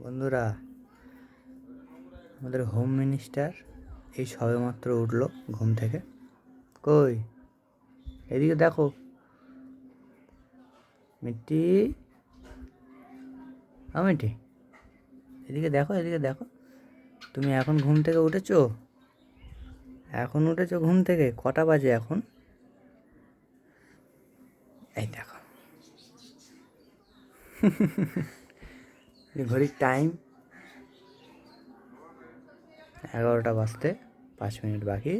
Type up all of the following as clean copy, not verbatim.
বন্ধুরা, আমাদের home minister এই সবেমাত্র উঠলো ঘুম থেকে। কই, এদিকে দেখো মিট্টি, মিট্টি, এদিকে দেখো, এদিকে দেখো। তুমি এখন ঘুম থেকে উঠেছো? এখন উঠেছো ঘুম থেকে? কটা বাজে এখন? এই দেখো ঘড়ির টাইম 11টা বাজতে 5 মিনিট বাকি।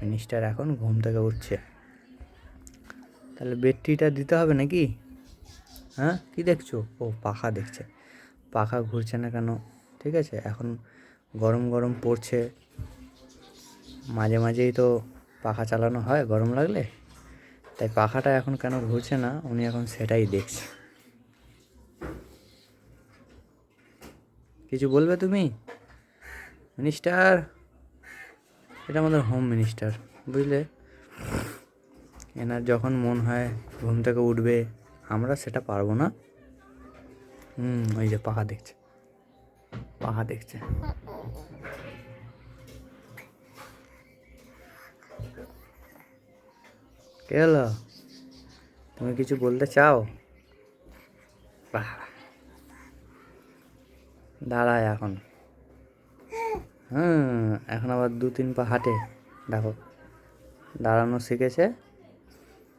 মিনিস্টার এখন ঘুম থেকে উঠছে, তাহলে ব্যাটারিটা দিতে হবে নাকি? হ্যাঁ, কি দেখছো? ও পাখা দেখছে, পাখা ঘুরছে না কেন? ঠিক আছে, এখন গরম গরম পড়ছে, মাঝে মাঝেই তো পাখা চালানো হয় গরম লাগলে, তাই পাখাটা এখন কেন ঘুরছে না উনি এখন সেটাই দেখছে। কিছু বলবে তুমি মিনিস্টার? এটা আমাদের হোম মিনিস্টার, বুঝলে? এনার যখন মন হয় ঘুম থেকে উঠবে, আমরা সেটা পারবো না। ওই যে পাখা দেখছে, পাখা দেখছে। কে হলো? তুমি কিছু বলতে চাও? দাঁড়ায় এখন, এখন আবার 2-3 পা হাঁটে। দেখো, দাঁড়ানো শিখেছে,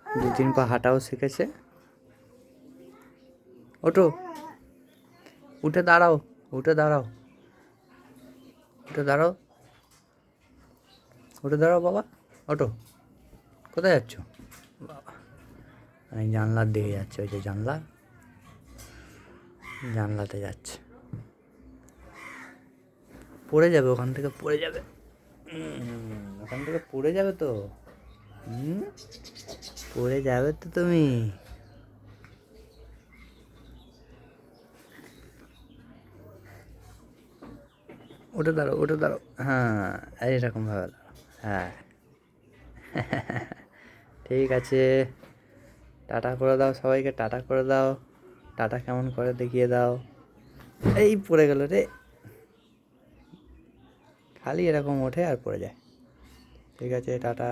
2-3 পা হাঁটাও শিখেছে। ওঠো, উঠে দাঁড়াও, উঠে দাঁড়াও, উঠে দাঁড়াও, উঠে দাঁড়াও বাবা, ওঠো। কোথায় যাচ্ছ বাবা? আমি জানলার দিকে যাচ্ছে, ওই যে জানলা, জানলাতে যাচ্ছে। পড়ে যাবে, ওখান থেকে পড়ে যাবে, ওখান থেকে পড়ে যাবে তো, পড়ে যাবে তো তুমি। উঠে দাঁড়াও, উঠে দাঁড়াও, হ্যাঁ এইরকমভাবে দাঁড়াও, হ্যাঁ ঠিক আছে। টাটা করে দাও সবাইকে, টাটা করে দাও। টাটা কেমন করে দেখিয়ে দাও। এই পড়ে গেল রে, খালি এরকম ওঠে আর পড়ে যায়। ঠিক আছে, টাটা।